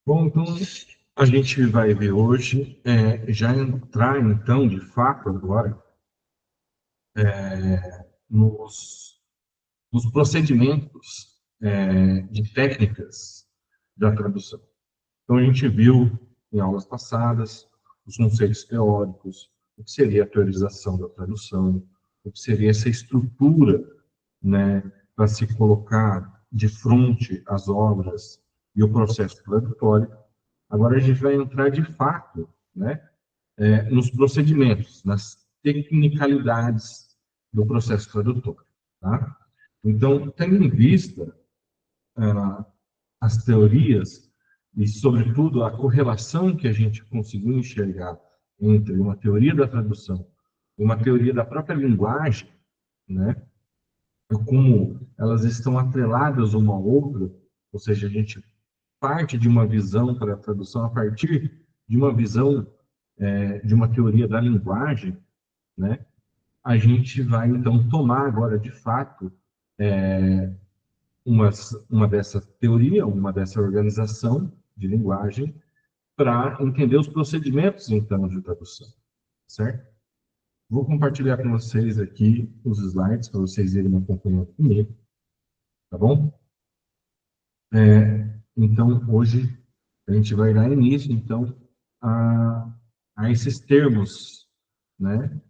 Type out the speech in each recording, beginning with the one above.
Bom, então a gente vai ver hoje, já entrar então, de fato, agora, nos, nos procedimentos de técnicas da tradução. Então a gente viu em aulas passadas os conceitos teóricos, o que seria a teorização da tradução, o que seria essa estrutura, né, para se colocar de frente às obras e o processo tradutório. Agora a gente vai entrar de fato, né, nos procedimentos, nas tecnicalidades do processo tradutor. Tá? Então, tendo em vista ah, as teorias e, sobretudo, a correlação que a gente conseguiu enxergar entre uma teoria da tradução e uma teoria da própria linguagem, né, como elas estão atreladas uma à outra, ou seja, a gente parte de uma visão para a tradução a partir de uma visão de uma teoria da linguagem, né? A gente vai então tomar agora de fato uma, uma dessa teoria, uma dessa organização de linguagem para entender os procedimentos então de tradução, certo? Vou compartilhar com vocês aqui os slides para vocês irem acompanhando comigo, tá bom? Então, hoje a gente vai dar início, então, a esses termos, né,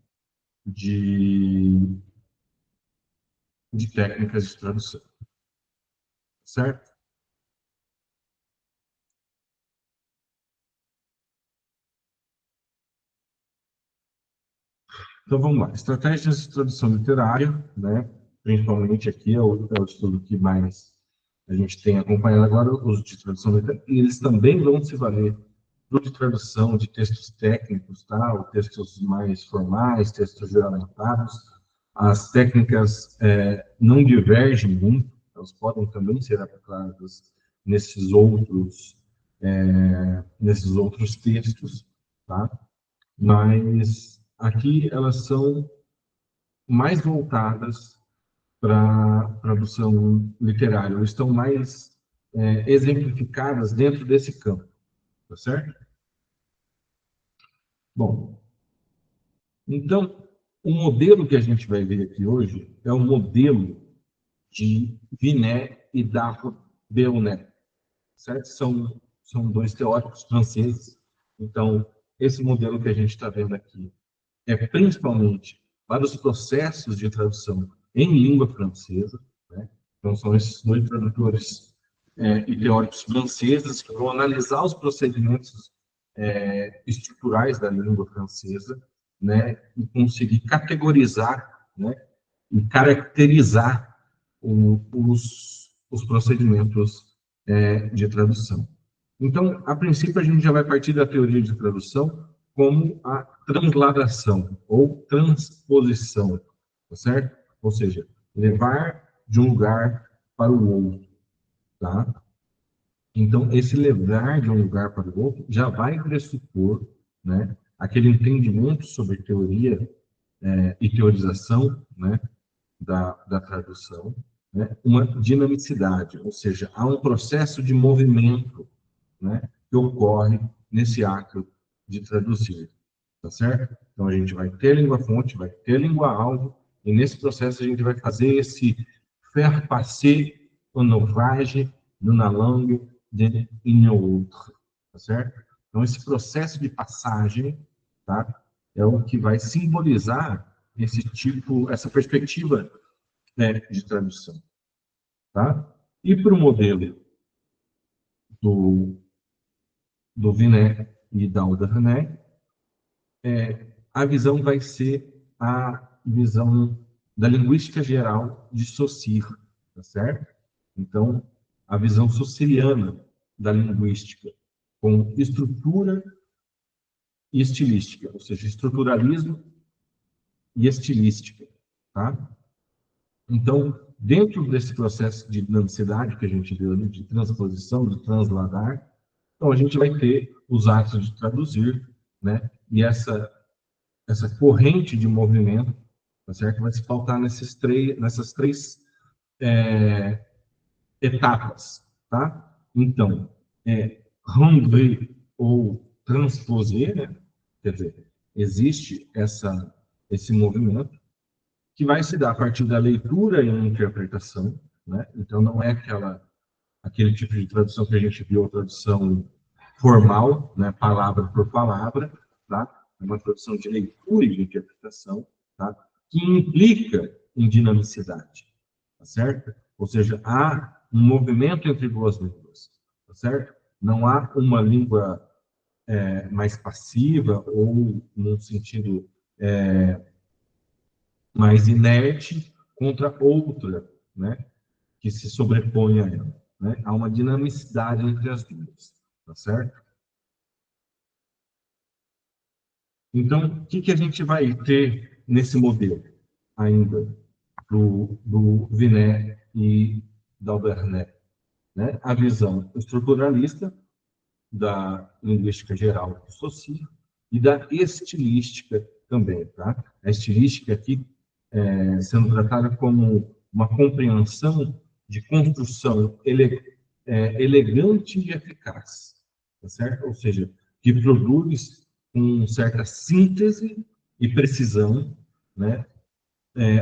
de, de técnicas de tradução, certo? Então, vamos lá. Estratégias de tradução literária, né, principalmente aqui é o estudo que mais a gente tem acompanhado agora, os de tradução literária, e eles também vão se valer de tradução de textos técnicos, tá? Ou textos mais formais, textos juramentados. As técnicas não divergem muito, elas podem também ser aplicadas nesses outros textos, tá? Mas aqui elas são mais voltadas para a tradução literária, ou estão mais exemplificadas dentro desse campo, tá certo? Bom, então, o modelo que a gente vai ver aqui hoje é o modelo de Vinet e Delaunay, certo? São dois teóricos franceses. Então, esse modelo que a gente está vendo aqui é principalmente para os processos de tradução em língua francesa, né? Então, são esses dois tradutores e teóricos franceses que vão analisar os procedimentos estruturais da língua francesa, né, e conseguir categorizar, né, e caracterizar os procedimentos de tradução. Então, a princípio, a gente já vai partir da teoria de tradução como a transladação ou transposição, tá certo? Ou seja, levar de um lugar para o outro, tá? Então, esse levar de um lugar para o outro já vai pressupor, né, aquele entendimento sobre teoria e teorização, né, da tradução, né, uma dinamicidade, ou seja, há um processo de movimento, né, que ocorre nesse ato de traduzir, tá certo? Então, a gente vai ter língua-fonte, vai ter língua-alvo, e nesse processo a gente vai fazer esse faire passer une ouvrage d'une langue de une autre, tá certo? Então, esse processo de passagem, tá, é o que vai simbolizar esse tipo, essa perspectiva, né, de tradução, tá? E para o modelo do, do Vinet e da Audernay, a visão vai ser a visão da linguística geral de Saussure, tá certo? Então, a visão saussuriana da linguística, com estrutura e estilística, ou seja, estruturalismo e estilística, tá? Então, dentro desse processo de dinamicidade que a gente viu ali, de transposição, de transladar, então a gente vai ter os atos de traduzir, né? E essa corrente de movimento, tá certo? Vai se pautar nessas três etapas, tá? Então, rendre ou transposer, né? Quer dizer, existe esse movimento que vai se dar a partir da leitura e interpretação, né? Então, não é aquele tipo de tradução que a gente viu, a tradução formal, né? Palavra por palavra, tá? É uma tradução de leitura e de interpretação, tá? Que implica em dinamicidade, tá certo? Ou seja, há um movimento entre duas línguas, tá certo? Não há uma língua mais passiva ou num sentido mais inerte contra outra, né, que se sobrepõe a ela. Né? Há uma dinamicidade entre as duas, tá certo? Então, o que a gente vai ter nesse modelo ainda do Vinet e da Albernet? Né? A visão estruturalista da linguística geral do Saussure e da estilística também, tá? A estilística aqui sendo tratada como uma compreensão de construção elegante e eficaz, tá certo? Ou seja, que produz com certa síntese e precisão, né,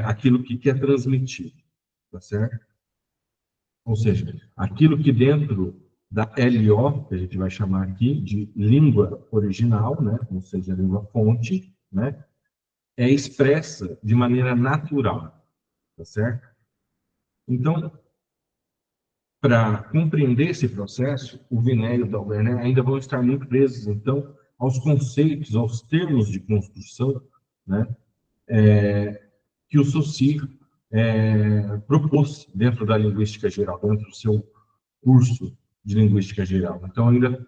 aquilo que quer transmitir, tá certo? Ou seja, aquilo que dentro da LO, que a gente vai chamar aqui de língua original, né, ou seja, língua fonte, né, é expressa de maneira natural, tá certo? Então, para compreender esse processo, o Vinet e o Dalbernet ainda vão estar muito presos, então, aos conceitos, aos termos de construção, né, que o Saussure propôs dentro da linguística geral, dentro do seu curso de linguística geral. Então, ainda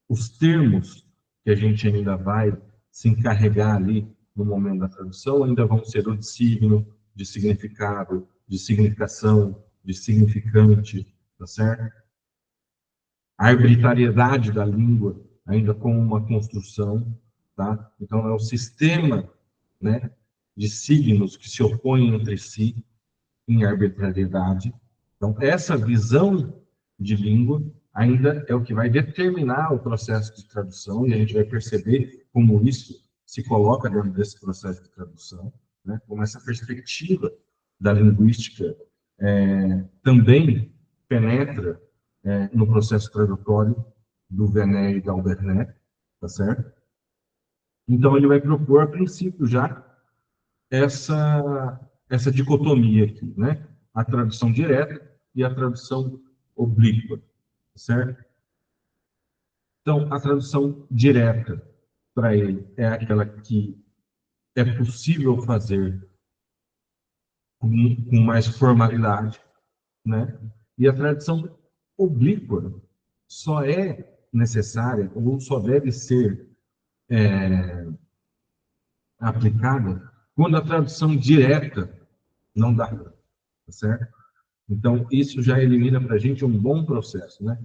os termos que a gente ainda vai se encarregar ali no momento da tradução ainda vão ser o de signo, de significado, de significação, de significante, tá certo? A arbitrariedade da língua ainda como uma construção, tá? Então é o sistema, né, de signos que se opõem entre si em arbitrariedade. Então, essa visão de língua ainda é o que vai determinar o processo de tradução, e a gente vai perceber como isso se coloca dentro desse processo de tradução, né? Como essa perspectiva da linguística também penetra no processo tradutório do Venet e da Albernet, tá certo? Então, ele vai propor, a princípio, já essa dicotomia aqui, né? A tradução direta e a tradução oblíqua, certo? Então, a tradução direta para ele é aquela que é possível fazer com mais formalidade, né? E a tradução oblíqua só é necessária ou só deve ser aplicada quando a tradução direta não dá, tá certo? Então, isso já elimina para a gente um bom processo, né?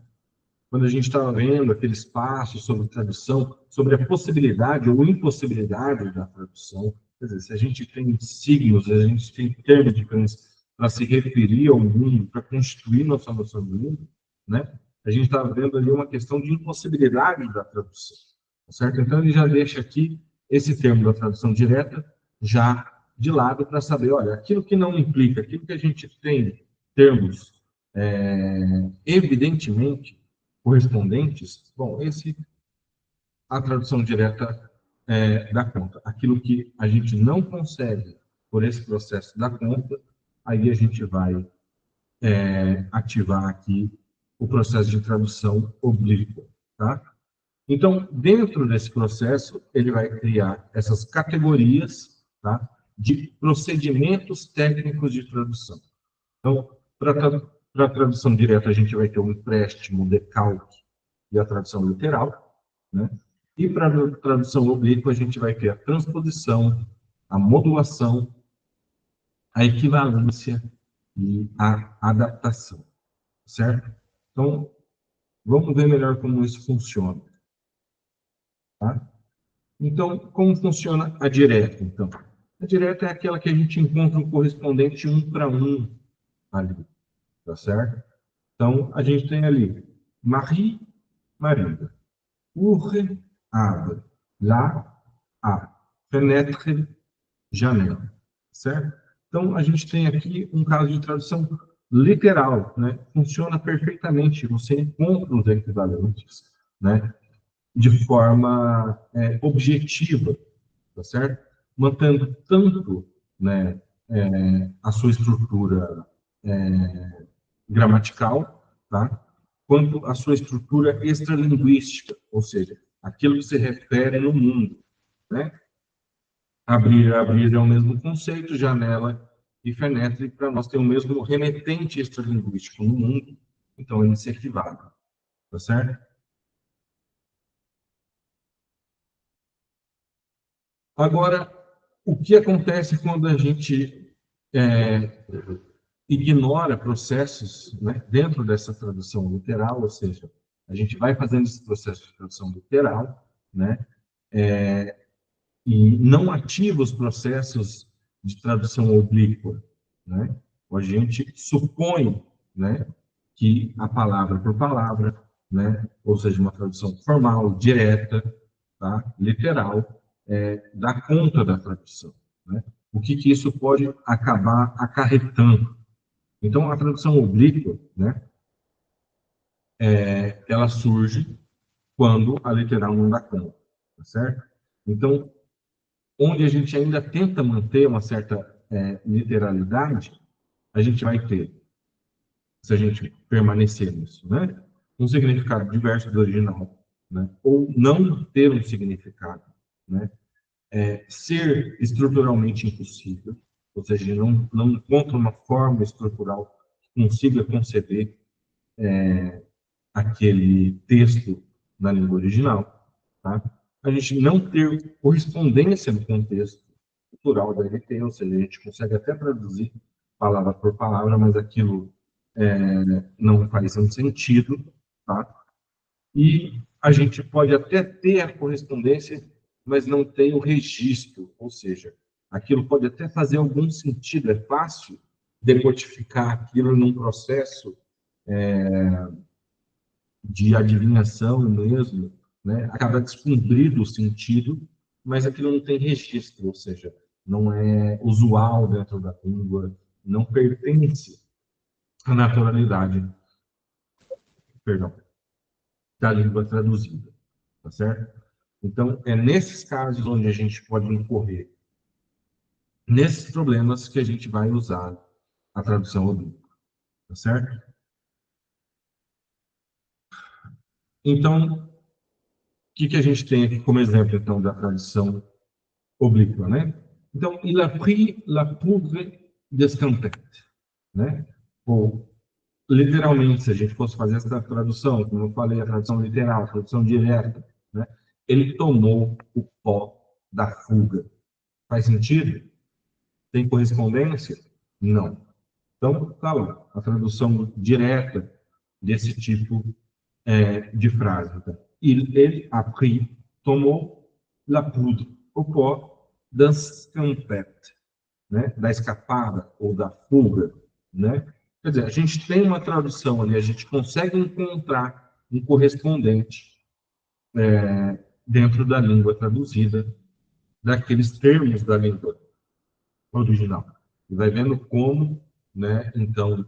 Quando a gente estava vendo aqueles passos sobre tradução, sobre a possibilidade ou impossibilidade da tradução, quer dizer, se a gente tem signos, a gente tem termos diferentes para se referir ao mundo, para constituir nossa noção do mundo, né? A gente estava vendo ali uma questão de impossibilidade da tradução, tá certo? Então, ele já deixa aqui esse termo da tradução direta já de lado para saber, olha, aquilo que não implica, aquilo que a gente tem termos evidentemente correspondentes, bom, a tradução direta dá conta. Aquilo que a gente não consegue por esse processo dar conta, aí a gente vai ativar aqui o processo de tradução oblíqua, tá? Então, dentro desse processo, ele vai criar essas categorias, tá, de procedimentos técnicos de tradução. Então, para a tradução direta, a gente vai ter o empréstimo, o decalque e a tradução literal, né? E para a tradução oblíqua, a gente vai ter a transposição, a modulação, a equivalência e a adaptação, certo? Então, vamos ver melhor como isso funciona, tá? Então, como funciona a direta, então? A direta é aquela que a gente encontra um correspondente um para um ali, tá certo? Então, a gente tem ali Marie marido. Ouvre, abre. Lá, a. Fenêtre, janela. Certo? Então, a gente tem aqui um caso de tradução literal, né? Funciona perfeitamente, você encontra os equivalentes, né? De forma objetiva, tá certo? Mantendo tanto, né, a sua estrutura gramatical, tá? Quanto a sua estrutura extralinguística, ou seja, aquilo que se refere no mundo, né? Abrir, abrir é o mesmo conceito, janela e fenetre, para nós tem o mesmo remetente extralinguístico no mundo, então eles se equivalem, tá certo? Agora, o que acontece quando a gente ignora processos, né, dentro dessa tradução literal, ou seja, a gente vai fazendo esse processo de tradução literal, né, e não ativa os processos de tradução oblíqua, né? A gente supõe, né, que a palavra por palavra, né, ou seja, uma tradução formal, direta, tá, literal, dá conta da tradução, né? O que que isso pode acabar acarretando? Então, a tradução oblíqua, né, ela surge quando a literal não dá conta, tá certo? Então, onde a gente ainda tenta manter uma certa literalidade, a gente vai ter, se a gente permanecer nisso, né? Um significado diverso do original, né? Ou não ter um significado, né? Ser estruturalmente impossível, ou seja, não encontra uma forma estrutural que consiga conceber aquele texto na língua original, tá? A gente não ter correspondência no contexto cultural da NT, ou seja, a gente consegue até traduzir palavra por palavra, mas aquilo não faz um sentido, tá? E a gente pode até ter a correspondência, mas não tem o registro, ou seja, aquilo pode até fazer algum sentido, é fácil decodificar aquilo num processo de adivinhação mesmo, né? Acaba descumprindo o sentido, mas aquilo não tem registro, ou seja, não é usual dentro da língua, não pertence à naturalidade, perdão, da língua traduzida, tá certo? Então, é nesses casos onde a gente pode incorrer nesses problemas que a gente vai usar a tradução oblíqua, tá certo? Então, o que a gente tem aqui como exemplo, então, da tradução oblíqua, né? Então, il a pris la poudre d'escampette, né? Ou, literalmente, se a gente fosse fazer essa tradução, como eu falei, a tradução literal, a tradução direta, né? Ele tomou o pó da fuga. Faz sentido? Tem correspondência? Não. Então, tá lá, a tradução direta desse tipo de frase. Tá? Il a pris, tomou la poudre, o pó d'escampette, né? Da escapada ou da fuga, né? Quer dizer, a gente tem uma tradução ali, a gente consegue encontrar um correspondente dentro da língua traduzida, daqueles termos da língua original. E vai vendo como, né, então,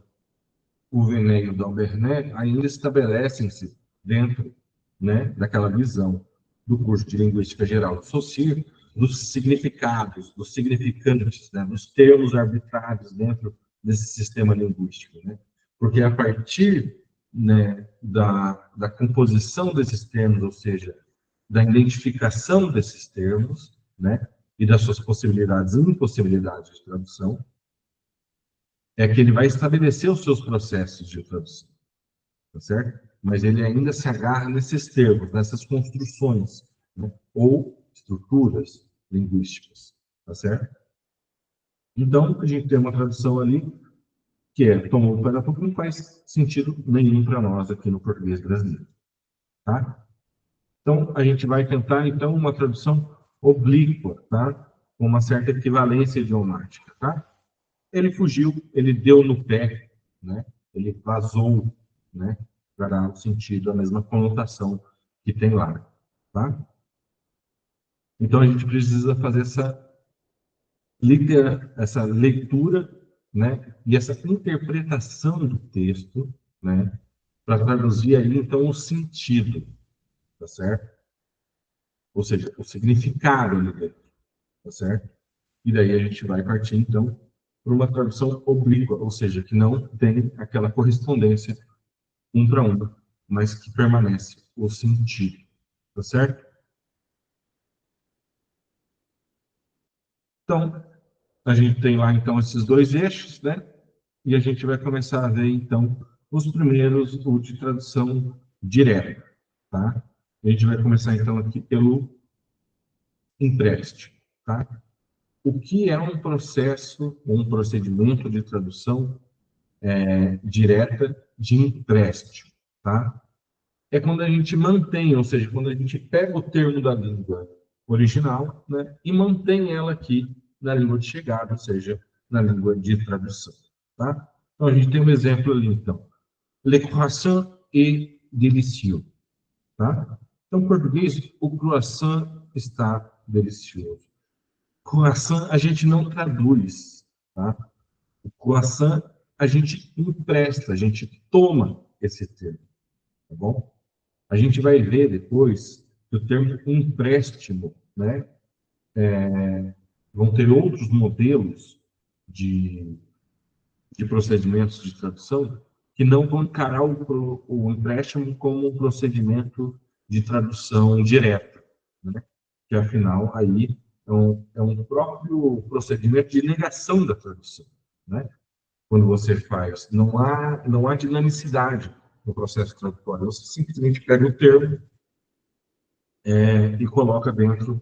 o Venet e o Dalbernet ainda estabelecem-se dentro, né, daquela visão do curso de Linguística Geral do Saussure, dos significados, dos significantes, né, dos termos arbitrários dentro desse sistema linguístico. Né? Porque a partir, né, da composição desses termos, ou seja, da identificação desses termos, né, e das suas possibilidades e impossibilidades de tradução, é que ele vai estabelecer os seus processos de tradução, tá certo? Mas ele ainda se agarra nesses termos, nessas construções, né? Ou estruturas linguísticas, tá certo? Então, a gente tem uma tradução ali que tomou o pé da boca, não faz sentido nenhum para nós aqui no português brasileiro, tá? Então, a gente vai tentar, então, uma tradução oblíqua, tá? Com uma certa equivalência idiomática, tá? Ele fugiu, ele deu no pé, né? Ele vazou, né? para dar o sentido, a mesma conotação que tem lá, tá? Então, a gente precisa fazer essa leitura, né, e essa interpretação do texto, né, para traduzir aí, então, o sentido, tá certo? Ou seja, o significado ali dentro, tá certo? E daí a gente vai partir, então, para uma tradução oblíqua, ou seja, que não tem aquela correspondência um para um, mas que permanece o sentido, tá certo? Então, a gente tem lá, então, esses dois eixos, né? E a gente vai começar a ver, então, os primeiros, o de tradução direta, tá? A gente vai começar, então, aqui pelo empréstimo, tá? O que é um processo, um procedimento de tradução direta de empréstimo, tá? É quando a gente mantém, ou seja, quando a gente pega o termo da língua original, né, e mantém ela aqui na língua de chegada, ou seja, na língua de tradução, tá? Então a gente tem um exemplo ali, então. Le croissant est délicieux, tá? Então, em português, o croissant está delicioso. Croissant a gente não traduz, tá? O croissant a gente empresta, a gente toma esse termo, tá bom? A gente vai ver depois que o termo empréstimo, né, vão ter outros modelos de, de procedimentos de tradução que não vão encarar o empréstimo como um procedimento de tradução direta, né? Que afinal aí é um próprio procedimento de negação da tradução, né? Quando você faz, não há dinamicidade no processo tradutório, você simplesmente pega o termo e coloca dentro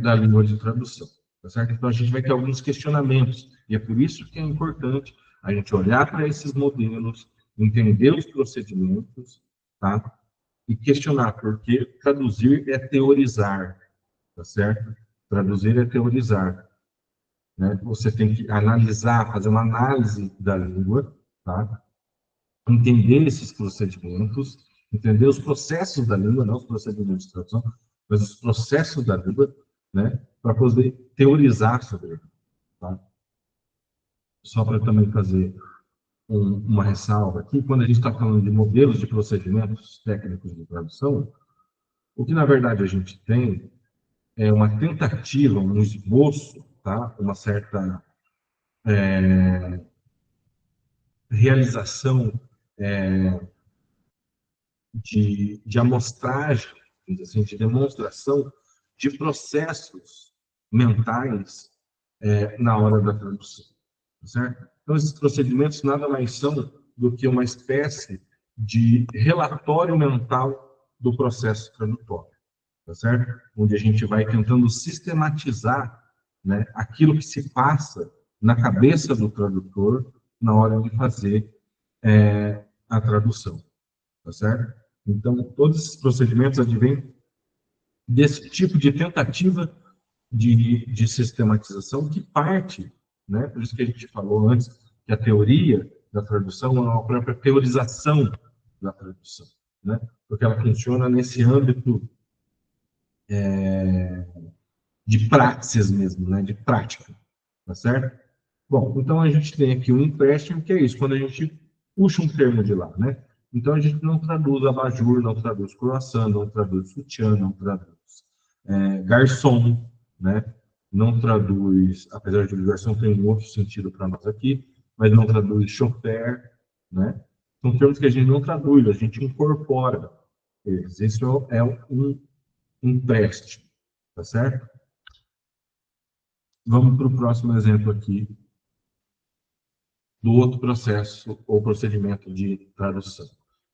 da língua de tradução, tá certo? Então a gente vai ter alguns questionamentos e é por isso que é importante a gente olhar para esses modelos, entender os procedimentos, tá? E questionar, porque traduzir é teorizar, tá certo? Traduzir é teorizar, né? Você tem que analisar, fazer uma análise da língua, tá? Entender esses procedimentos, entender os processos da língua, não os procedimentos de tradução, mas os processos da língua, né, para poder teorizar sobre ele. Tá? Só para também fazer uma ressalva aqui, quando a gente está falando de modelos de procedimentos técnicos de tradução, o que na verdade a gente tem é uma tentativa, um esboço, tá? Uma certa realização de amostragem, assim, de demonstração de processos mentais na hora da tradução, tá certo? Então, esses procedimentos nada mais são do que uma espécie de relatório mental do processo tradutório, tá certo? Onde a gente vai tentando sistematizar, né, aquilo que se passa na cabeça do tradutor na hora de fazer a tradução, tá certo? Então, todos esses procedimentos advêm desse tipo de tentativa de sistematização que parte, né? Por isso que a gente falou antes que a teoria da tradução é uma própria teorização da tradução, né? Porque ela funciona nesse âmbito de praxis mesmo, né? De prática, tá certo? Bom, então a gente tem aqui um empréstimo, que é isso, quando a gente puxa um termo de lá, né? Então a gente não traduz abajur, não traduz croissant, não traduz sutiã, não traduz garçom, né? Não traduz, apesar de que garçom tem um outro sentido para nós aqui, mas não traduz chauffeur, né? São termos que a gente não traduz, a gente incorpora eles. Isso é um empréstimo, tá certo? Vamos para o próximo exemplo aqui, do outro processo ou procedimento de tradução.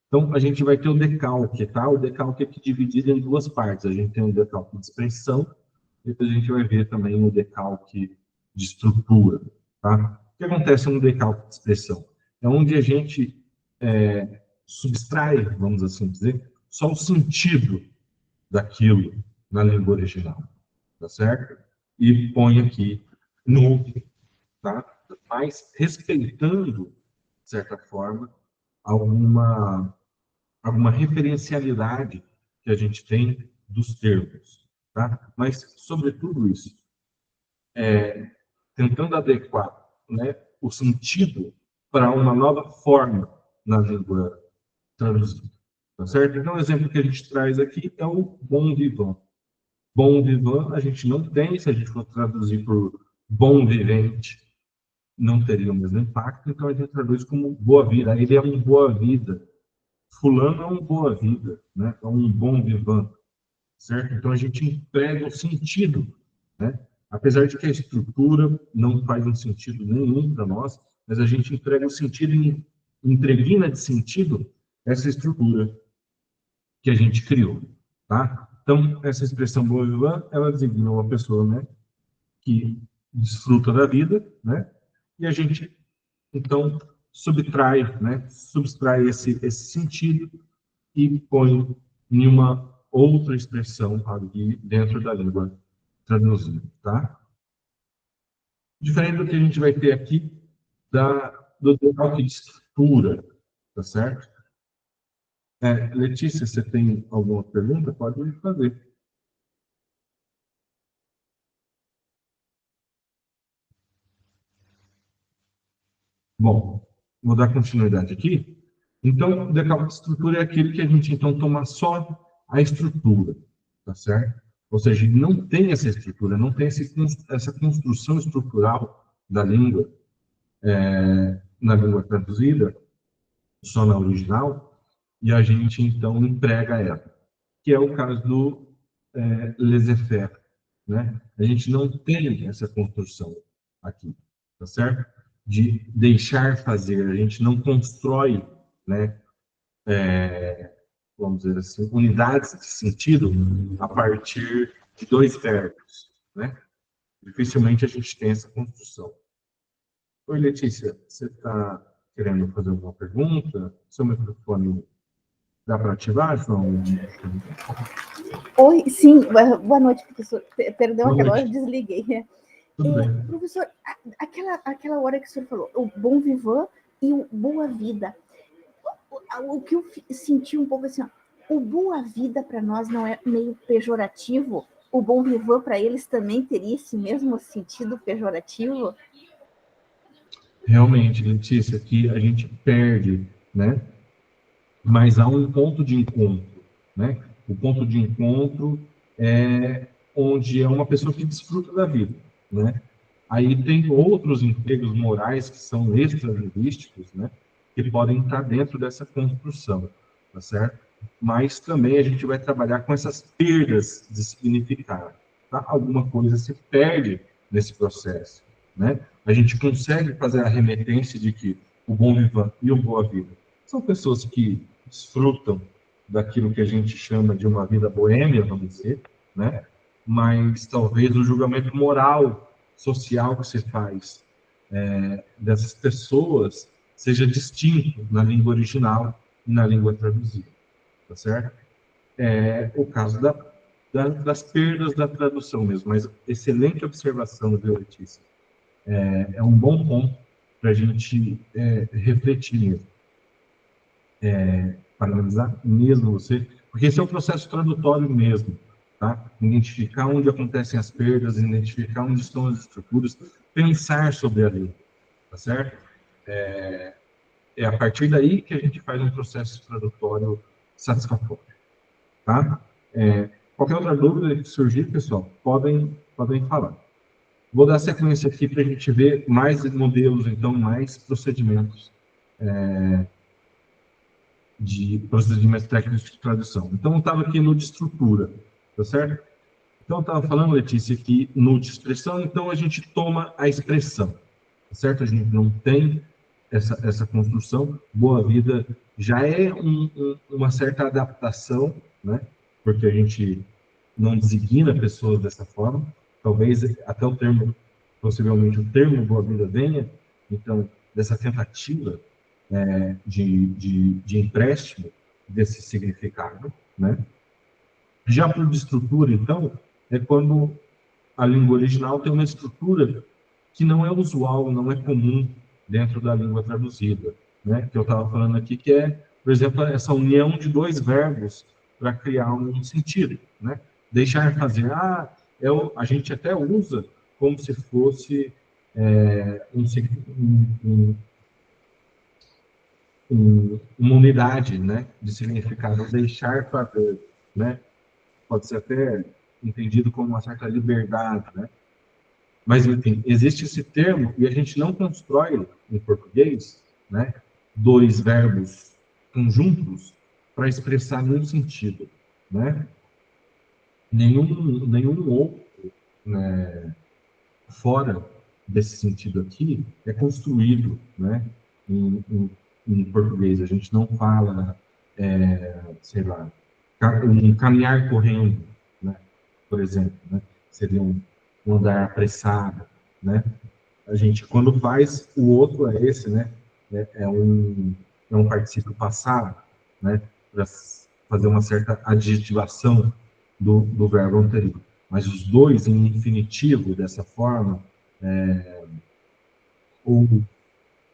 Então, a gente vai ter o decalque, tá? O decalque é aqui dividido em duas partes. A gente tem o decalque de expressão, e depois a gente vai ver também o decalque de estrutura, tá? O que acontece no decalque de expressão? É onde a gente subtrai, vamos assim dizer, só o sentido daquilo na língua original, tá certo? E põe aqui no, tá? Mas respeitando, de certa forma, alguma alguma referencialidade que a gente tem dos termos, tá? Mas, sobretudo isso, tentando adequar, né, o sentido para uma nova forma na língua traduzida, tá certo? Então, o exemplo que a gente traz aqui é o bon vivant. Bon vivant a gente não tem, se a gente for traduzir por bom vivente, não teria o mesmo impacto, então a gente traduz como boa vida. Ele é um boa vida. Fulano é um boa vida, né? É um bom vivant, certo? Então a gente emprega o sentido, né? Apesar de que a estrutura não faz um sentido nenhum para nós, mas a gente emprega o sentido e impregna de sentido essa estrutura que a gente criou, tá? Então, essa expressão boa vivant, ela designa uma pessoa, né, que desfruta da vida, né? E a gente, então, subtrai esse sentido e põe em uma outra expressão ali dentro da língua traduzida, tá? Diferente do que a gente vai ter aqui do decalque de estrutura, tá certo? Letícia, você tem alguma pergunta? Pode fazer. Bom, vou dar continuidade aqui. Então, o decalque de estrutura é aquele que a gente, então, toma só a estrutura, tá certo? Ou seja, ele não tem essa estrutura, não tem essa construção estrutural da língua, na língua traduzida, só na original, e a gente, então, emprega ela, que é o caso do laissez-faire, né? A gente não tem essa construção aqui, tá certo? De deixar fazer, a gente não constrói, né, vamos dizer assim, unidades de sentido a partir de dois verbos, né? Dificilmente a gente tem essa construção. Oi, Letícia, você está querendo fazer alguma pergunta? Seu microfone dá para ativar, João? Oi, sim, boa noite, professor. Perdão, Boa aquela hora eu noite. desliguei. Tudo bem. Professor, aquela hora que o senhor falou, o bom vivant e o boa vida. O que eu senti um pouco assim, ó, o boa vida para nós não é meio pejorativo? O bom vivant para eles também teria esse mesmo sentido pejorativo? Realmente, Letícia, aqui a gente perde, né? Mas há um ponto de encontro, né? O ponto de encontro é onde é uma pessoa que desfruta da vida, né? Aí tem outros empregos morais que são extra-linguísticos, né? Que podem estar dentro dessa construção, tá certo? Mas também a gente vai trabalhar com essas perdas de significado, tá? Alguma coisa se perde nesse processo, né? A gente consegue fazer a remetência de que o bom vivant e o boa vida são pessoas que desfrutam daquilo que a gente chama de uma vida boêmia, vamos dizer, né? Mas talvez o julgamento moral, social que se faz dessas pessoas seja distinto na língua original e na língua traduzida, tá certo? É o caso das perdas da tradução mesmo, mas excelente observação, viu, Letícia? É um bom ponto para a gente refletir mesmo, para analisar mesmo você, porque esse é um processo tradutório mesmo, tá? Identificar onde acontecem as perdas, identificar onde estão as estruturas, pensar sobre a língua, tá certo? É a partir daí que a gente faz um processo tradutório satisfatório, tá? Qualquer outra dúvida que surgir, pessoal, podem falar. Vou dar sequência aqui para a gente ver mais modelos, então, mais procedimentos de procedimentos técnicos de tradução. Então, eu estava aqui no de estrutura, tá certo? Então, eu estava falando, Letícia, que no de expressão, então, a gente toma a expressão, tá certo? A gente não tem essa construção. Boa vida já é uma certa adaptação, né? Porque a gente não designa pessoas dessa forma. Talvez até o termo, possivelmente o termo boa vida venha, então, dessa tentativa de empréstimo desse significado, né? Já para o de estrutura, então, é quando a língua original tem uma estrutura que não é usual, não é comum dentro da língua traduzida, né? Que eu estava falando aqui, que é por exemplo, essa união de dois verbos para criar um sentido, né? Deixar fazer, a gente até usa como se fosse uma unidade, né, de significado, deixar fazer, né? Pode ser até entendido como uma certa liberdade, né? Mas, enfim, existe esse termo e a gente não constrói em português, né, dois verbos conjuntos para expressar nenhum sentido, né? Nenhum outro, né, fora desse sentido aqui é construído, né, em português. A gente não fala, sei lá, um caminhar correndo, né, por exemplo, né? Seria um andar apressado, né? A gente, quando faz, o outro é esse, né? É um particípio passado, né? Para fazer uma certa adjetivação do verbo anterior. Mas os dois em infinitivo, dessa forma, ou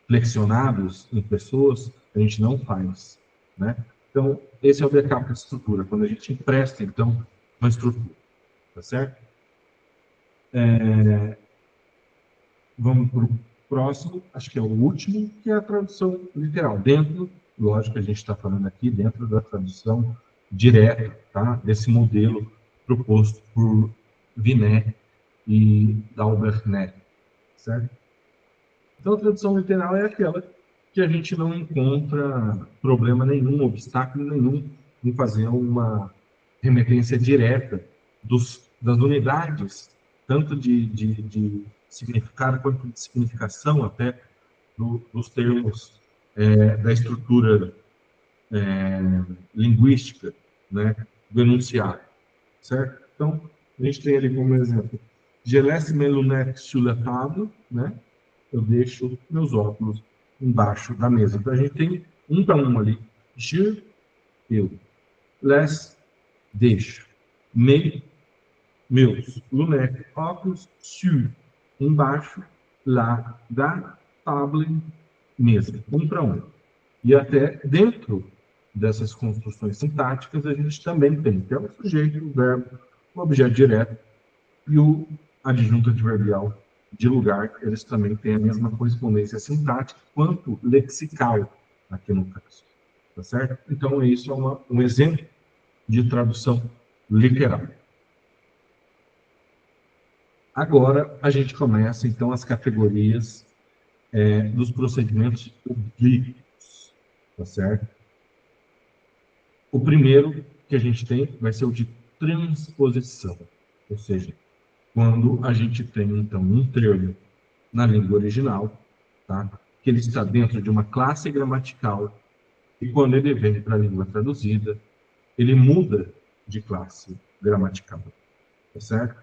flexionados em pessoas, a gente não faz, né? Então, esse é o backup da estrutura, quando a gente empresta, então, uma estrutura, tá certo? Vamos para o próximo, acho que é o último, que é a tradução literal. Dentro, lógico que a gente está falando aqui, dentro da tradução direta, tá? Desse modelo proposto por Vinet e Dalbernet, certo? Então, a tradução literal é aquela que a gente não encontra problema nenhum, obstáculo nenhum em fazer uma remetência direta das unidades, tanto de significado quanto de significação até dos termos da estrutura linguística, né, do enunciado, certo? Então, a gente tem ali como exemplo, je laisse mes lunettes sur la table, né? Eu deixo meus óculos embaixo da mesa. Então, a gente tem um para um ali. Je, eu. Les, deixo. Me, meus. Lunette, óculos. Sur, embaixo. Lá, da, table, mesa. Um para um. E até dentro dessas construções sintáticas, a gente também tem, que é o sujeito, o verbo, o objeto direto e o adjunto adverbial de lugar. Eles também têm a mesma correspondência sintática quanto lexical, aqui no caso. Tá certo? Então, isso é um exemplo de tradução literal. Agora, a gente começa, então, as categorias dos procedimentos oblíquos. Tá certo? O primeiro que a gente tem vai ser o de transposição, ou seja, quando a gente tem, então, um termo na língua original, tá? Que ele está dentro de uma classe gramatical, e quando ele vem para a língua traduzida, ele muda de classe gramatical, tá certo?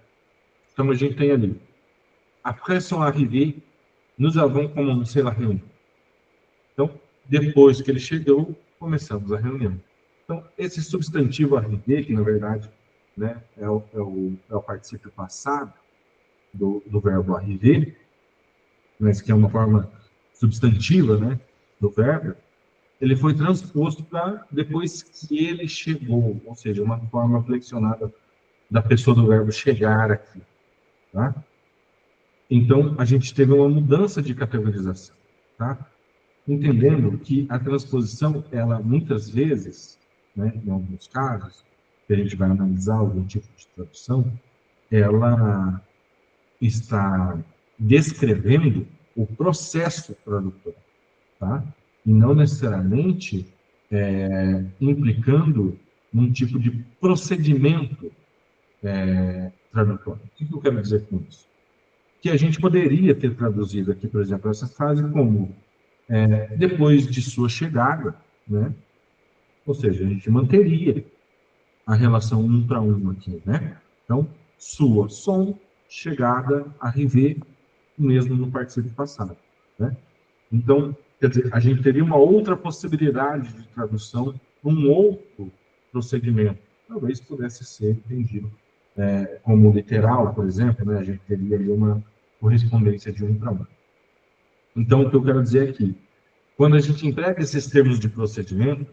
Então, a gente tem ali, après son arrivée, nous avons commencé la réunion. Então, depois que ele chegou, começamos a reunião. Então, esse substantivo arriver, que na verdade, né, é o particípio passado do verbo arriver, mas que é uma forma substantiva, né, do verbo, ele foi transposto para depois que ele chegou, ou seja, uma forma flexionada da pessoa do verbo chegar aqui, tá? Então, a gente teve uma mudança de categorização, tá? Entendendo que a transposição, ela muitas vezes, né, em alguns casos, que a gente vai analisar algum tipo de tradução, ela está descrevendo o processo tradutor, tá? E não necessariamente implicando num tipo de procedimento tradutor. O que eu quero dizer com isso? Que a gente poderia ter traduzido aqui, por exemplo, essa frase como depois de sua chegada, né? Ou seja, a gente manteria a relação um para um aqui, né? Então, sua, som, chegada, arriver, mesmo no particípio passado, né? Então, quer dizer, a gente teria uma outra possibilidade de tradução, um outro procedimento. Talvez pudesse ser entendido como literal, por exemplo, né? A gente teria ali uma correspondência de um para um. Então, o que eu quero dizer aqui, Quando a gente emprega esses termos de procedimento,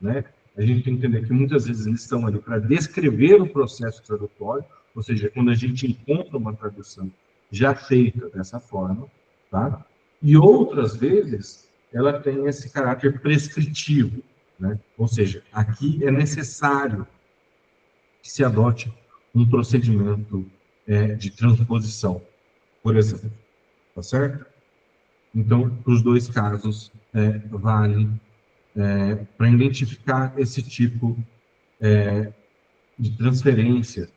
né, a gente tem que entender que muitas vezes eles estão ali para descrever o processo tradutório, ou seja, quando a gente encontra uma tradução já feita dessa forma, tá? E outras vezes ela tem esse caráter prescritivo, né? Ou seja, aqui é necessário que se adote um procedimento de transposição, por exemplo, tá certo? Então, para os dois casos, vale para identificar esse tipo de transferência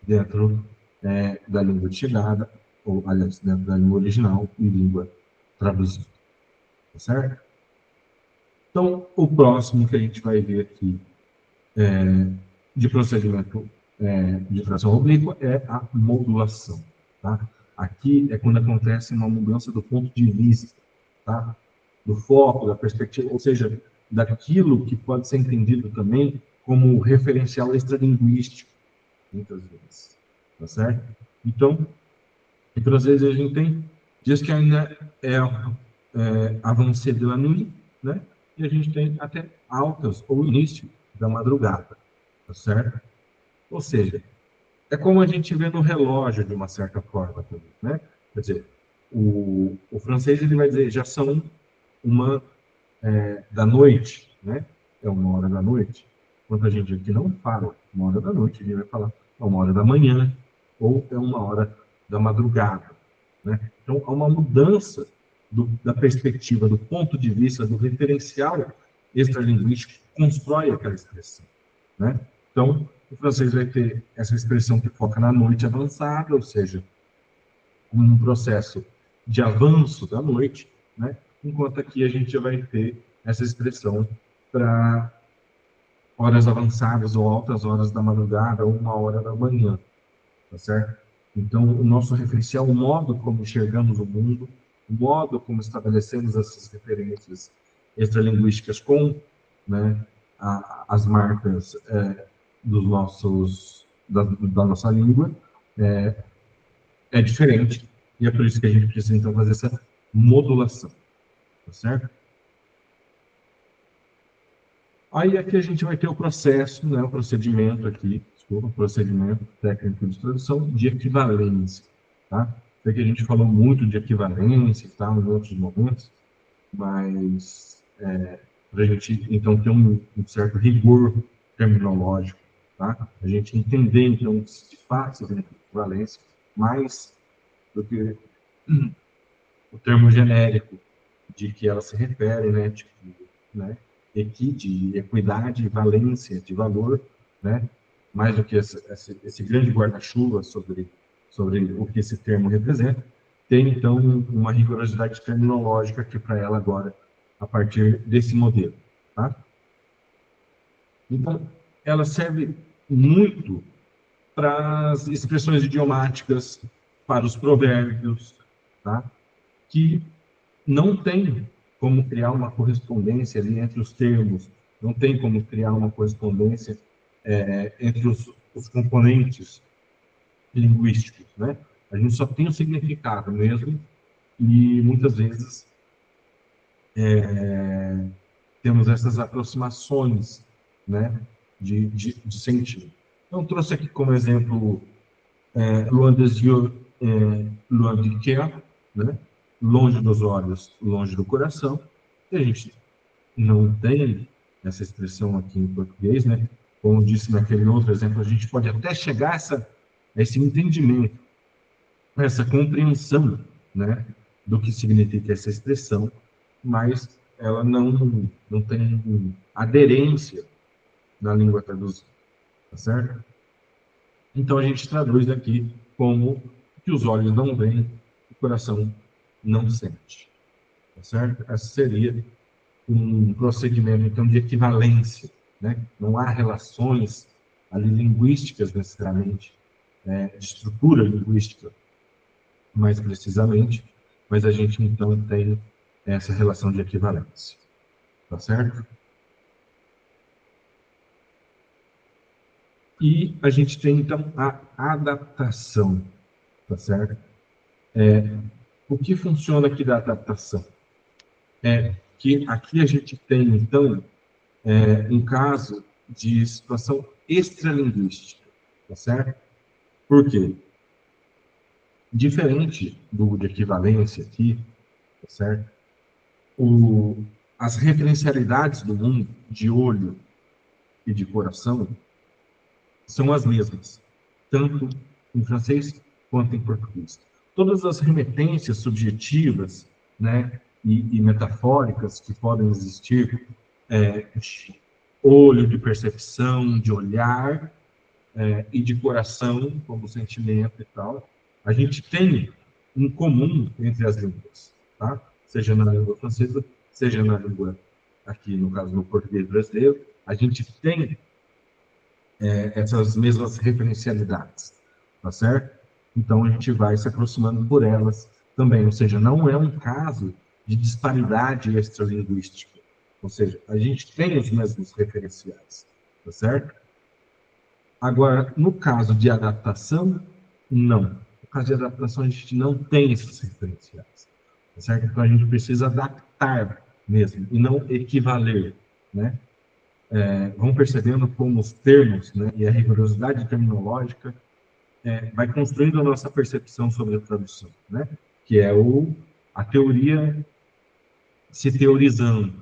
dentro da língua de chegada, ou, aliás, dentro da língua original e língua traduzida, tá certo? Então, o próximo que a gente vai ver aqui de procedimento de tradução oblíqua é a modulação, tá? Aqui é quando acontece uma mudança do ponto de vista, tá? Do foco, da perspectiva, ou seja, daquilo que pode ser entendido também como referencial extralinguístico, muitas vezes, tá certo? Então, muitas vezes a gente tem dias que ainda avancée de la nuit, né? E a gente tem até altas ou início da madrugada, tá certo? Ou seja, é como a gente vê no relógio de uma certa forma também, né? Quer dizer, o francês ele vai dizer já são uma da noite, né? É 1 hora da noite. Enquanto a gente aqui não fala 1 hora da noite, a gente vai falar 1 hora da manhã ou é 1 hora da madrugada, né? Então, há uma mudança da perspectiva, do ponto de vista, do referencial extralinguístico que constrói aquela expressão, né? Então, o francês vai ter essa expressão que foca na noite avançada, ou seja, um processo de avanço da noite, né? Enquanto aqui a gente já vai ter essa expressão para horas avançadas ou altas horas da madrugada ou 1 hora da manhã, tá certo? Então, o nosso referencial, o modo como enxergamos o mundo, o modo como estabelecemos essas referências extralinguísticas com, né, as marcas da nossa língua é diferente, e é por isso que a gente precisa, então, fazer essa modulação, tá certo? Aí aqui a gente vai ter o processo, né, o procedimento aqui, desculpa, o procedimento técnico de tradução de equivalência, tá? Sei que a gente falou muito de equivalência e tal em outros momentos, mas para a gente, então, ter um certo rigor terminológico, tá? A gente entender, então, o que de fato significa equivalência, mais do que o termo genérico de que ela se refere, né, tipo, né, de equidade, valência, de valor, né, mais do que esse grande guarda-chuva sobre o que esse termo representa, tem, então, uma rigorosidade terminológica aqui para ela agora, a partir desse modelo, tá? Então, ela serve muito para as expressões idiomáticas, para os provérbios, tá? Que não tem como criar uma correspondência ali entre os termos, não tem como criar uma correspondência entre os componentes linguísticos, né? A gente só tem o significado mesmo, e muitas vezes temos essas aproximações, né, de sentido. Então, trouxe aqui como exemplo loin des yeux, loin du cœur, né? Longe dos olhos, longe do coração. E a gente não tem essa expressão aqui em português, né? Como disse naquele outro exemplo, a gente pode até chegar a esse entendimento, a essa compreensão, né, do que significa essa expressão, mas ela não tem aderência na língua traduzida, tá certo? Então a gente traduz aqui como que os olhos não veem, o coração não sente, tá certo? Essa seria um procedimento, então, de equivalência, né? Não há relações ali linguísticas necessariamente, de estrutura linguística, mais precisamente, mas a gente, então, tem essa relação de equivalência, tá certo? E a gente tem, então, a adaptação, tá certo? O que funciona aqui da adaptação? que aqui a gente tem, então, um caso de situação extralinguística, tá certo? Por quê? Diferente do de equivalência aqui, tá certo? As referencialidades do mundo, de olho e de coração, são as mesmas, tanto em francês quanto em português. Todas as remetências subjetivas, né, e metafóricas que podem existir, de olho, de percepção, de olhar, e de coração, como sentimento e tal, a gente tem em comum entre as línguas, tá? Seja na língua francesa, seja na língua, aqui no caso, no português brasileiro, a gente tem essas mesmas referencialidades, tá certo? Então, a gente vai se aproximando por elas também, ou seja, não é um caso de disparidade extralinguística, ou seja, a gente tem os mesmos referenciais, tá certo? Agora, no caso de adaptação, não. No caso de adaptação, a gente não tem esses referenciais, tá certo? Então, a gente precisa adaptar mesmo, e não equivaler, né? Vão percebendo como os termos, né, e a rigorosidade terminológica vai construindo a nossa percepção sobre a tradução, né? Que é a teoria se teorizando,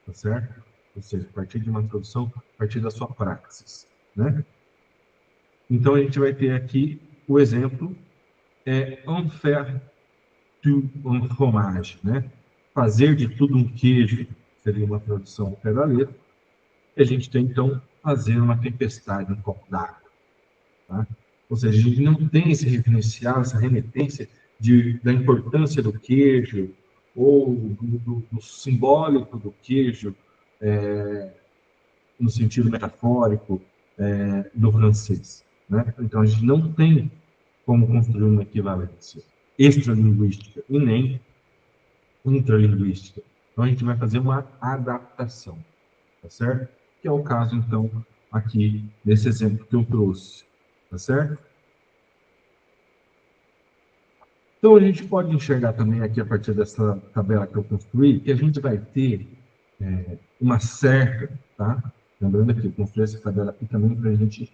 tá certo? Ou seja, a partir de uma tradução, a partir da sua praxis, né? Então, a gente vai ter aqui o exemplo, en faire tout un fromage, né? Fazer de tudo um queijo, seria uma tradução ao pé da letra. E a gente tem, então, fazer uma tempestade, um copo d'água. Tá? Ou seja, a gente não tem esse referencial, essa remetência da importância do queijo, ou do simbólico do queijo, no sentido metafórico, do francês. Né? Então, a gente não tem como construir uma equivalência extralinguística e nem intralinguística. Então, a gente vai fazer uma adaptação, tá certo? Que é o caso, então, aqui, desse exemplo que eu trouxe, tá certo? Então, a gente pode enxergar também aqui, a partir dessa tabela que eu construí, que a gente vai ter uma certa, tá? Lembrando que eu construí essa tabela aqui também para a gente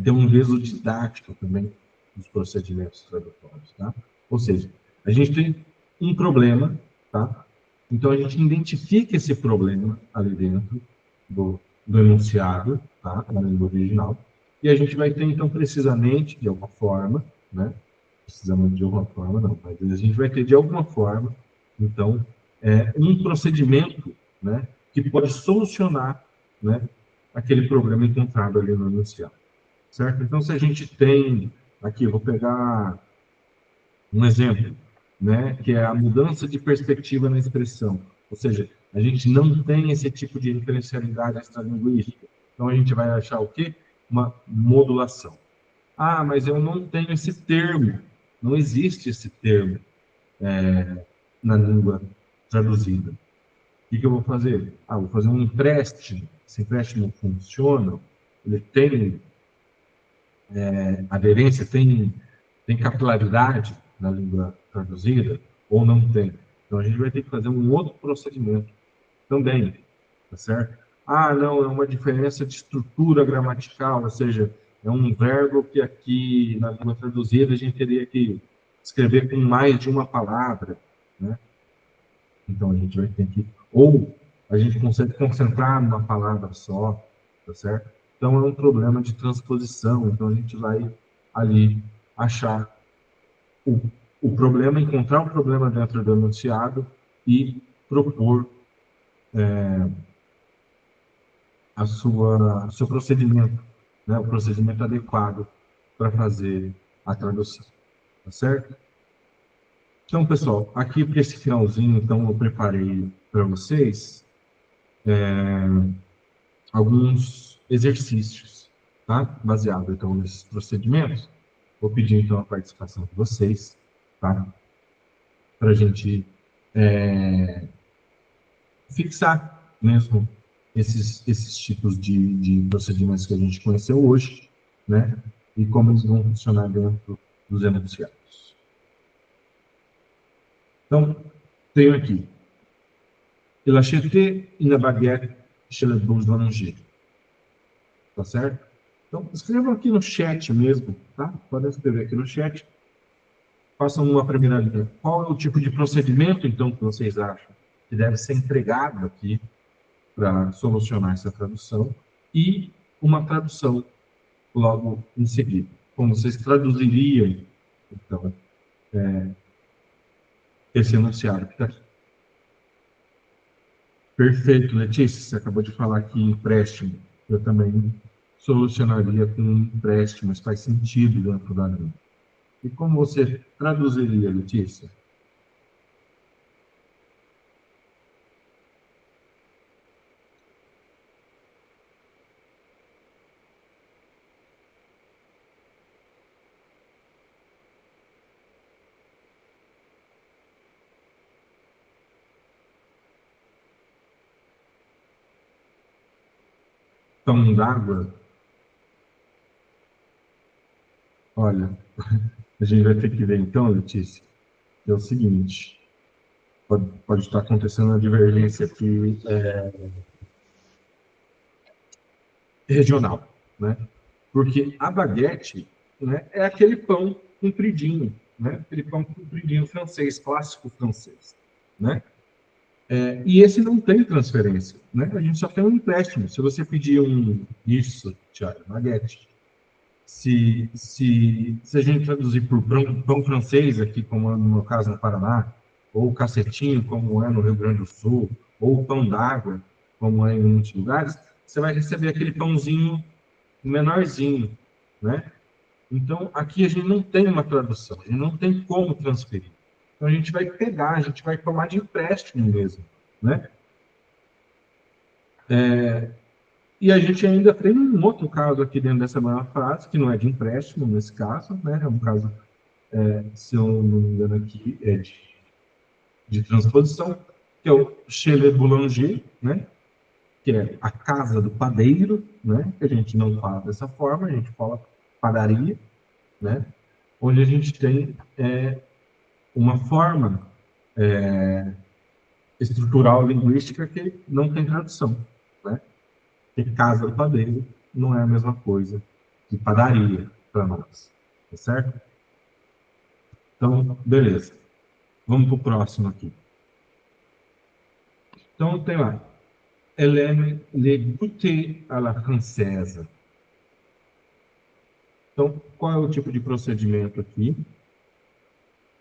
ter um viso didático também dos procedimentos tradutórios, tá? Ou seja, a gente tem um problema, tá? Então, a gente identifica esse problema ali dentro do enunciado, tá? Na língua original, e a gente vai ter, então, precisamente, de alguma forma, né? Precisamente de alguma forma, não, mas a gente vai ter, de alguma forma, então, um procedimento, né? Que pode solucionar, né? Aquele problema encontrado ali no enunciado, certo? Então, se a gente tem, aqui, vou pegar um exemplo, né? Que é a mudança de perspectiva na expressão, ou seja, a gente não tem esse tipo de referencialidade extralinguística. Então, a gente vai achar o quê? Uma modulação. Ah, mas eu não tenho esse termo. Não existe esse termo na língua traduzida. O que eu vou fazer? Ah, vou fazer um empréstimo. Esse empréstimo funciona? Ele tem aderência? Tem capilaridade na língua traduzida? Ou não tem? Então, a gente vai ter que fazer um outro procedimento também, tá certo? Ah, não, é uma diferença de estrutura gramatical, ou seja, é um verbo que aqui na língua traduzida a gente teria que escrever com mais de uma palavra, né? Então a gente vai ter que, ou a gente consegue concentrar numa palavra só, tá certo? Então é um problema de transposição, então a gente vai ali achar o, o problema, encontrar o problema dentro do enunciado e propor o seu procedimento, né, o procedimento adequado para fazer a tradução, tá certo? Então, pessoal, aqui para esse finalzinho, então, eu preparei para vocês alguns exercícios, tá? Baseado, então, nesses procedimentos. Vou pedir, então, a participação de vocês, tá? Para a gente fixar mesmo esses tipos de procedimentos que a gente conheceu hoje, né? E como eles vão funcionar dentro dos enunciados. Então, tenho aqui. Il a acheté une baguette chez le boulanger. Tá certo? Então, escrevam aqui no chat mesmo, tá? Podem escrever aqui no chat. Façam uma primeira linha. Qual é o tipo de procedimento, então, que vocês acham que deve ser empregado aqui para solucionar essa tradução? E uma tradução logo em seguida. Como vocês traduziriam, então, esse enunciado que está aqui. Perfeito, Letícia. Você acabou de falar aqui empréstimo. Eu também solucionaria com um empréstimo, mas faz sentido dentro da lei. E como você traduziria, Letícia? Pão d'água? Olha, a gente vai ter que ver então, Letícia, que é o seguinte, pode estar acontecendo uma divergência aqui regional, né? Porque a baguete, né, é aquele pão compridinho, né? Aquele pão compridinho francês, clássico francês, né? E esse não tem transferência, né? A gente só tem um empréstimo. Se você pedir isso, Thiago, baguete, se a gente traduzir por pão francês aqui, como é no meu caso no Paraná, ou cacetinho, como é no Rio Grande do Sul, ou pão d'água, como é em muitos lugares, você vai receber aquele pãozinho menorzinho, né? Então, aqui a gente não tem uma tradução, a gente não tem como transferir. Então, a gente vai pegar, a gente vai tomar de empréstimo mesmo, né? E a gente ainda tem um outro caso aqui dentro dessa mesma frase, que não é de empréstimo nesse caso, né? É um caso, se eu não me engano aqui, é de transposição, que é o chez le boulanger, né? Que é a casa do padeiro, né? Que a gente não fala dessa forma, a gente fala padaria, né? Onde a gente tem uma forma estrutural linguística que não tem tradução, né? Que casa do padeiro não é a mesma coisa que padaria para nós, tá certo? Então, beleza. Vamos para o próximo aqui. Então, tem lá. Elle aime les goûter à la française. Então, qual é o tipo de procedimento aqui?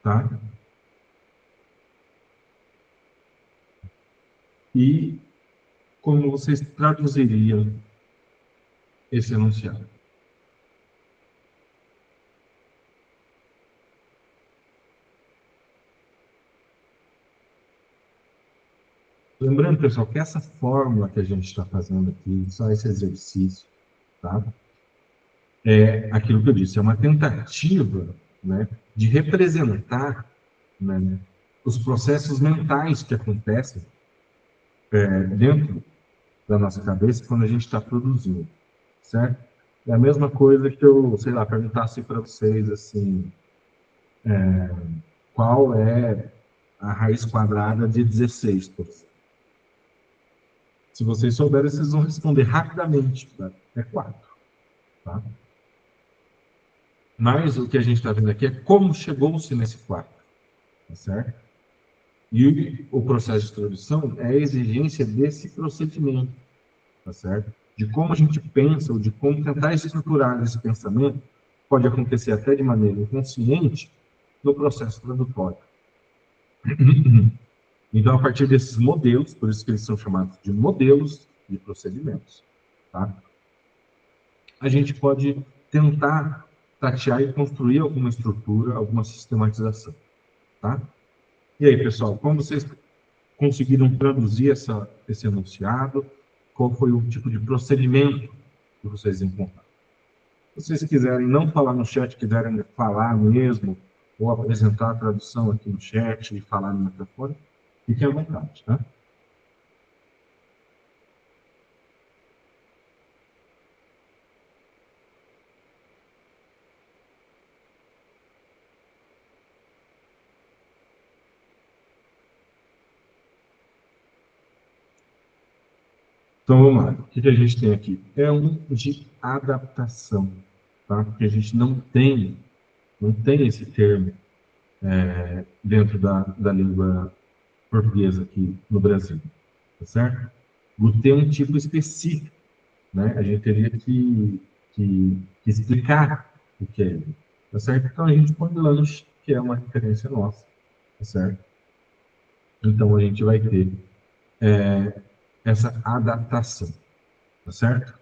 Tá? E como vocês traduziriam esse enunciado? Lembrando, pessoal, que essa fórmula que a gente está fazendo aqui, só esse exercício, tá? É aquilo que eu disse, é uma tentativa, né, de representar, né, os processos mentais que acontecem dentro da nossa cabeça quando a gente está produzindo, certo? É a mesma coisa que eu, sei lá, perguntasse para vocês assim, qual é a raiz quadrada de 16, por exemplo. Se vocês souberem, vocês vão responder rapidamente, tá? É 4, tá? Mas o que a gente está vendo aqui é como chegou-se nesse 4, tá certo? E o processo de tradução é a exigência desse procedimento, tá certo? De como a gente pensa, ou de como tentar estruturar esse pensamento, pode acontecer até de maneira inconsciente no processo tradutório. Então, a partir desses modelos, por isso que eles são chamados de modelos de procedimentos, tá? A gente pode tentar tatear e construir alguma estrutura, alguma sistematização, tá? E aí, pessoal, como vocês conseguiram traduzir esse enunciado? Qual foi o tipo de procedimento que vocês encontraram? Se vocês quiserem não falar no chat, quiserem falar mesmo, ou apresentar a tradução aqui no chat e falar no microfone, fiquem à vontade, tá? Então, vamos lá. O que a gente tem aqui? É um de adaptação, tá? Porque a gente não tem esse termo dentro da língua portuguesa aqui no Brasil, tá certo? Tem um tipo específico, né? A gente teria que explicar o que é ele, tá certo? Então, a gente põe lanche, que é uma referência nossa, tá certo? Então, a gente vai ter essa adaptação, tá certo?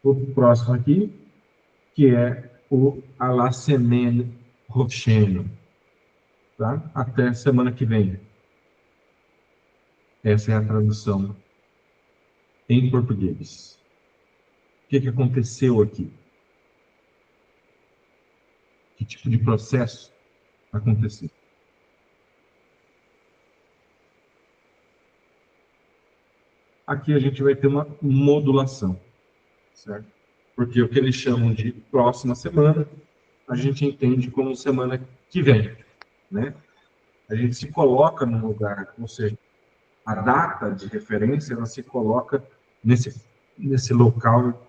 O próximo aqui, que é o à la semaine prochaine, tá? Até semana que vem. Essa é a tradução em português. O que aconteceu aqui? Que tipo de processo aconteceu? Aqui a gente vai ter uma modulação, certo? Porque o que eles chamam de próxima semana, a gente entende como semana que vem, né? A gente se coloca no lugar, ou seja, a data de referência, ela se coloca nesse local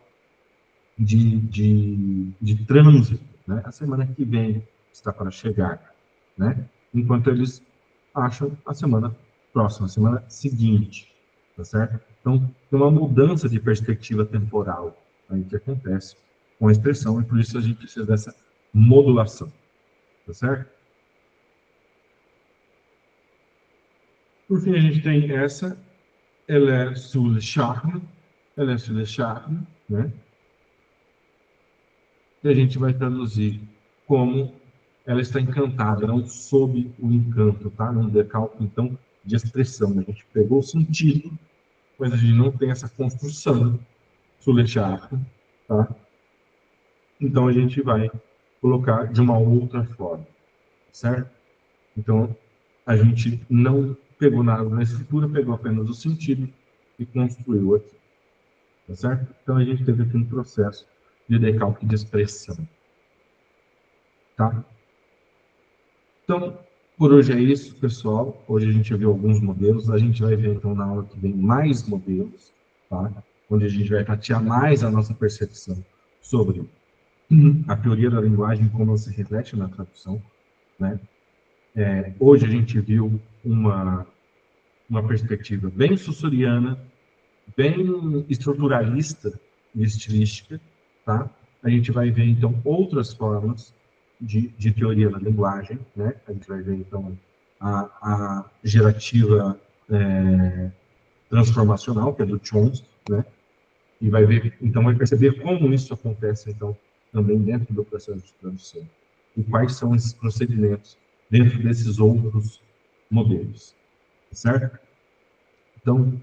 de trânsito, né? A semana que vem está para chegar, né? Enquanto eles acham a semana próxima, a semana seguinte, tá certo? Então, tem uma mudança de perspectiva temporal aí que acontece com a expressão, e por isso a gente precisa dessa modulação, tá certo? Por fim, a gente tem essa, ela é sous le charme, né? E a gente vai traduzir como ela está encantada, não sob o encanto, tá? Num decalque, então, de expressão. A gente pegou o sentido, mas a gente não tem essa construção suleteada, tá? Então, a gente vai colocar de uma outra forma, certo? Então, a gente não pegou nada na escritura, pegou apenas o sentido e construiu aqui, tá certo? Então, a gente teve aqui um processo de decalque de expressão, tá? Então, por hoje é isso, pessoal. Hoje a gente viu alguns modelos. A gente vai ver, então, na aula que vem, mais modelos, tá? Onde a gente vai tatear mais a nossa percepção sobre a teoria da linguagem, como ela se reflete na tradução, né? Hoje a gente viu uma perspectiva bem sussuriana, bem estruturalista e estilística, tá? A gente vai ver, então, outras formas de teoria da linguagem, né? A gente vai ver, então, a gerativa transformacional, que é do Chomsky, né? E vai ver, então, vai perceber como isso acontece, então, também dentro do processo de tradução. E quais são esses procedimentos dentro desses outros modelos, certo? Então,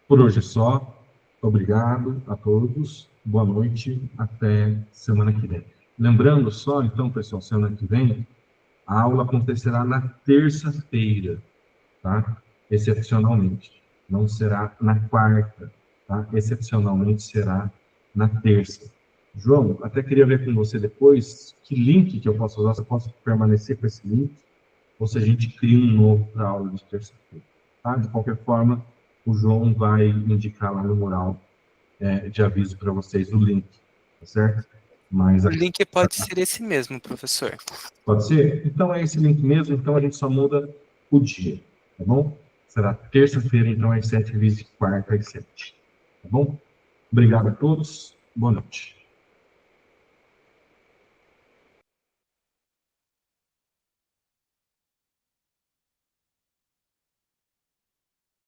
por hoje é só. Obrigado a todos. Boa noite. Até semana que vem. Lembrando só, então, pessoal, semana que vem, a aula acontecerá na terça-feira, tá? Excepcionalmente. Não será na quarta, tá? Excepcionalmente será na terça. João, até queria ver com você depois que link que eu posso usar, se eu posso permanecer com esse link, ou se a gente cria um novo para a aula de terça-feira, tá? De qualquer forma, o João vai indicar lá no mural de aviso para vocês o link, tá certo? Mas O link pode ser esse mesmo, professor. pode ser? Então é esse link mesmo, então a gente só muda o dia, tá bom? Será terça-feira, então, às 7h, quarta às 7. Tá bom? Obrigado a todos. Boa noite.